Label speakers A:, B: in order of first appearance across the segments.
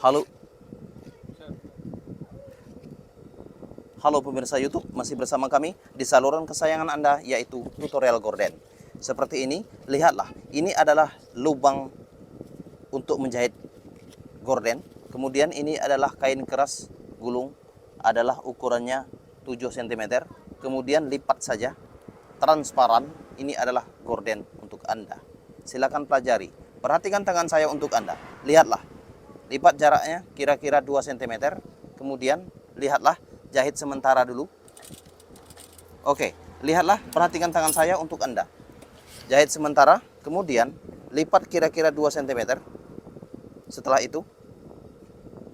A: Halo, halo pemirsa YouTube, masih bersama kami di saluran kesayangan Anda, yaitu tutorial gorden. Seperti ini, lihatlah, ini adalah lubang untuk menjahit gorden. Kemudian ini adalah kain keras gulung, adalah ukurannya 7 cm. Kemudian lipat saja, transparan, ini adalah gorden untuk Anda. Silakan pelajari, perhatikan tangan saya untuk Anda. Lihatlah, lipat jaraknya kira-kira 2 cm. Kemudian lihatlah, jahit sementara dulu. Oke, lihatlah, perhatikan tangan saya untuk Anda. Jahit sementara, kemudian lipat kira-kira 2 cm. Setelah itu,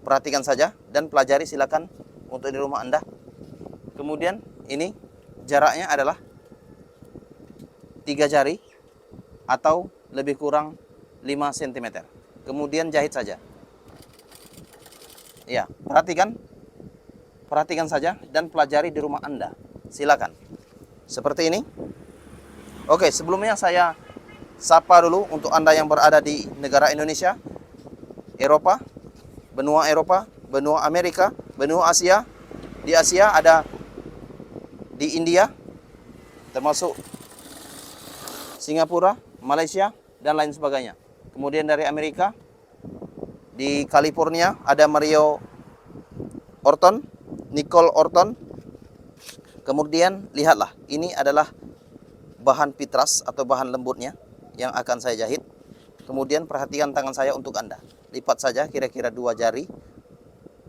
A: perhatikan saja dan pelajari, silakan untuk di rumah Anda. Kemudian ini jaraknya adalah 3 jari atau lebih kurang 5 cm. Kemudian jahit saja. Ya, perhatikan saja dan pelajari di rumah Anda. Silakan. Seperti ini. Oke, sebelumnya saya sapa dulu untuk Anda yang berada di negara Indonesia, Eropa, benua Amerika, benua Asia. Di Asia ada di India, termasuk Singapura, Malaysia, dan lain sebagainya. Kemudian dari Amerika, di California ada Mario Orton, Nicole Orton. Kemudian lihatlah, ini adalah bahan pitras atau bahan lembutnya yang akan saya jahit. Kemudian perhatikan tangan saya untuk Anda. Lipat saja kira-kira 2 jari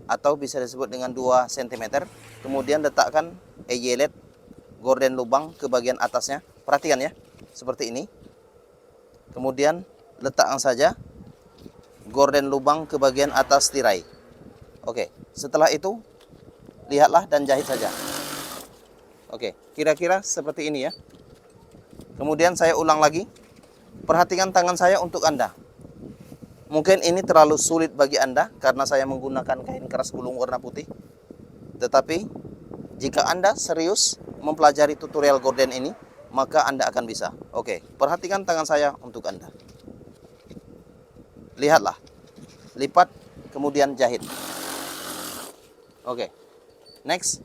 A: atau bisa disebut dengan 2 cm. Kemudian letakkan eyelet gorden lubang ke bagian atasnya. Perhatikan ya, seperti ini. Kemudian letakkan saja gorden lubang ke bagian atas tirai. Oke, setelah itu lihatlah dan jahit saja. Oke, kira-kira seperti ini ya. Kemudian saya ulang lagi. Perhatikan tangan saya untuk Anda. Mungkin ini terlalu sulit bagi Anda karena saya menggunakan kain keras gulung warna putih. Tetapi jika Anda serius mempelajari tutorial gorden ini, maka Anda akan bisa. Oke, perhatikan tangan saya untuk Anda. Lihatlah, lipat kemudian jahit. Oke, next,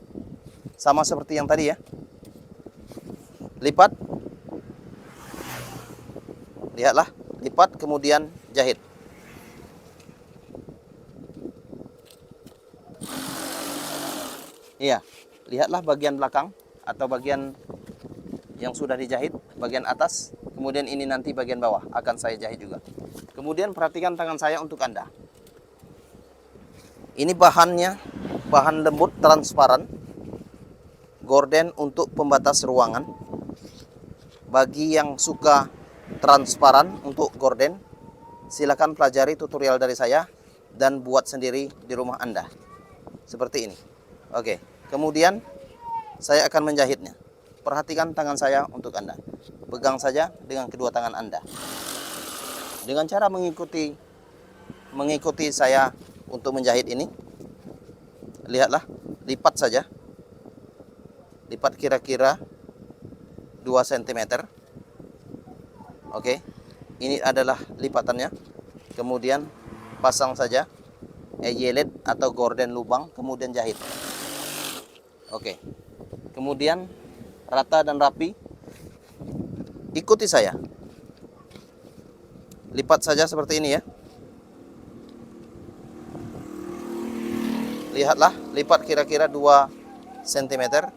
A: sama seperti yang tadi ya. Lipat, lihatlah, lipat kemudian jahit. Iya, lihatlah bagian belakang atau bagian yang sudah dijahit, bagian atas. Kemudian ini nanti bagian bawah akan saya jahit juga. Kemudian perhatikan tangan saya untuk Anda. Ini bahannya, bahan lembut transparan, gorden untuk pembatas ruangan. Bagi yang suka transparan untuk gorden, silakan pelajari tutorial dari saya dan buat sendiri di rumah Anda. Seperti ini. Oke, kemudian saya akan menjahitnya. Perhatikan tangan saya untuk Anda. Pegang saja dengan kedua tangan Anda. Dengan cara mengikuti saya untuk menjahit ini. Lihatlah, lipat saja. Lipat kira-kira 2 cm. Oke, ini adalah lipatannya. Kemudian pasang saja eyelet atau gorden lubang, kemudian jahit. Oke, kemudian rata dan rapi. Ikuti saya. Lipat saja seperti ini ya. Lihatlah, lipat kira-kira 2 cm.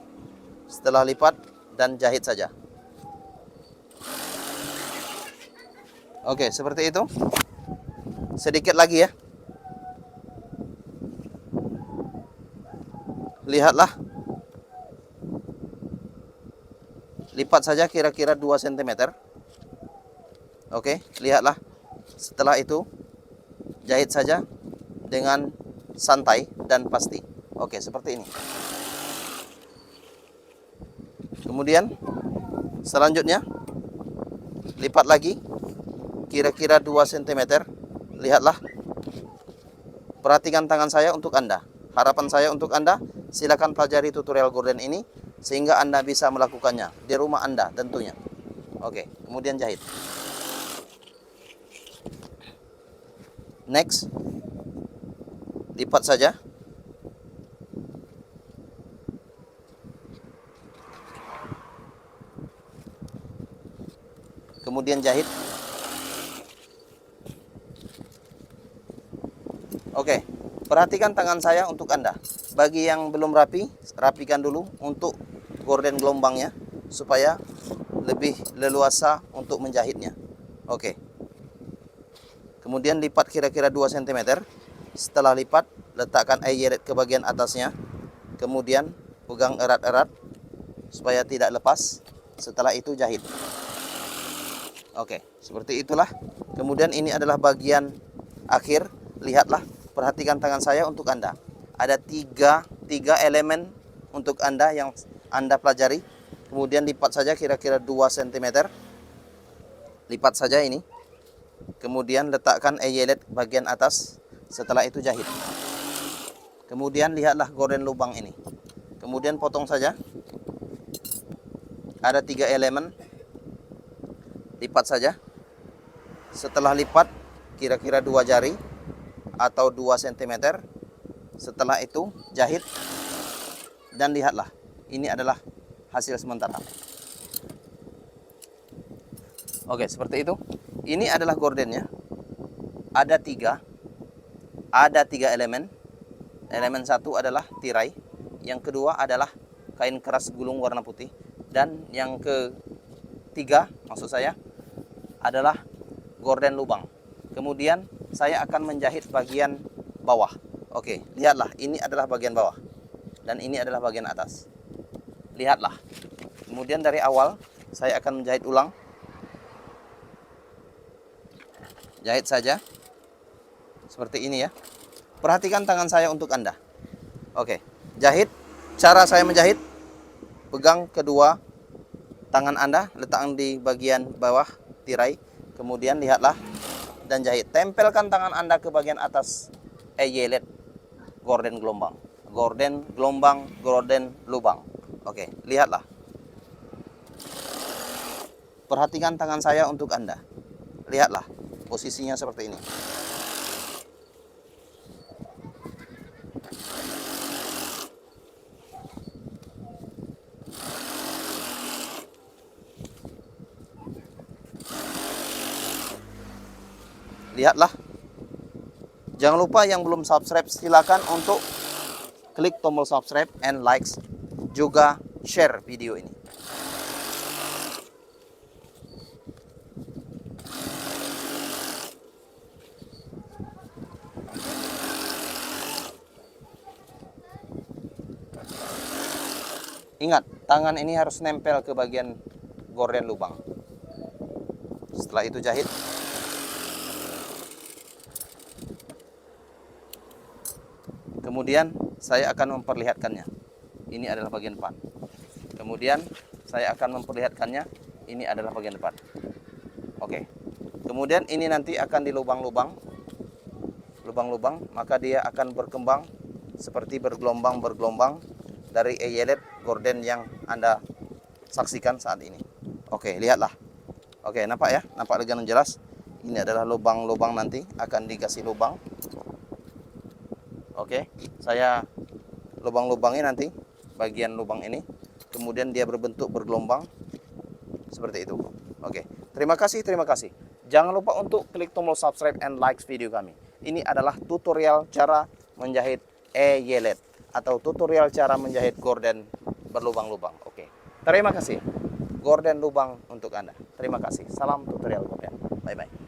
A: Setelah lipat dan jahit saja. Oke, seperti itu. Sedikit lagi ya. Lihatlah. Lipat saja kira-kira 2 cm. Oke, lihatlah. Setelah itu jahit saja dengan santai dan pasti. Oke, seperti ini. Kemudian selanjutnya lipat lagi kira-kira 2 cm. Lihatlah. Perhatikan tangan saya untuk Anda. Harapan saya untuk Anda, silakan pelajari tutorial gorden ini sehingga Anda bisa melakukannya di rumah Anda tentunya. Oke, kemudian jahit. Next, lipat saja. Kemudian jahit. Oke, perhatikan tangan saya untuk Anda. Bagi yang belum rapi, rapikan dulu untuk gorden gelombangnya supaya lebih leluasa untuk menjahitnya. Oke. Kemudian lipat kira-kira 2 cm. Setelah lipat, letakkan eyelet ke bagian atasnya. Kemudian pegang erat-erat supaya tidak lepas. Setelah itu jahit. Oke, seperti itulah. Kemudian ini adalah bagian akhir. Lihatlah, perhatikan tangan saya untuk Anda. Ada tiga elemen untuk Anda yang Anda pelajari. Kemudian lipat saja kira-kira 2 cm. Lipat saja ini. Kemudian letakkan eyelet bagian atas. Setelah itu jahit. Kemudian lihatlah gorden lubang ini. Kemudian potong saja. Ada 3 elemen. Lipat saja. Setelah lipat kira-kira 2 jari atau 2 cm. Setelah itu jahit. Dan lihatlah, ini adalah hasil sementara. Oke, seperti itu. Ini adalah gordennya. Ada 3 elemen. Elemen 1 adalah tirai. Yang kedua adalah kain keras gulung warna putih. Dan yang ketiga, maksud saya, adalah gorden lubang. Kemudian saya akan menjahit bagian bawah. Oke, lihatlah, ini adalah bagian bawah. Dan ini adalah bagian atas. Lihatlah. Kemudian dari awal, saya akan menjahit ulang. Jahit saja. Seperti ini ya. Perhatikan tangan saya untuk Anda. Oke, jahit. Cara saya menjahit, pegang kedua tangan Anda, letakkan di bagian bawah tirai. Kemudian lihatlah dan jahit. Tempelkan tangan Anda ke bagian atas eyelet gorden gelombang. Gorden gelombang, gorden lubang. Oke, lihatlah. Perhatikan tangan saya untuk Anda. Lihatlah, posisinya seperti ini. Lihatlah. Jangan lupa yang belum subscribe, silakan untuk klik tombol subscribe and likes, juga share video ini. Ingat, tangan ini harus nempel ke bagian gorden lubang. Setelah itu jahit. Kemudian saya akan memperlihatkannya. Ini adalah bagian depan. Kemudian saya akan memperlihatkannya. Ini adalah bagian depan. Oke. Kemudian ini nanti akan di lubang-lubang. Lubang-lubang, maka dia akan berkembang seperti bergelombang-bergelombang dari eyelet gorden yang Anda saksikan saat ini. Oke, lihatlah. Oke, nampak ya? Nampak dengan jelas. Ini adalah lubang-lubang, nanti akan dikasih lubang. Oke, saya lubang-lubangnya nanti bagian lubang ini, kemudian dia berbentuk bergelombang seperti itu. Oke, terima kasih. Jangan lupa untuk klik tombol subscribe and like video kami. Ini adalah tutorial cara menjahit eyelet atau tutorial cara menjahit gorden berlubang-lubang. Oke, terima kasih. Gorden lubang untuk Anda. Terima kasih. Salam tutorial gorden. Bye bye.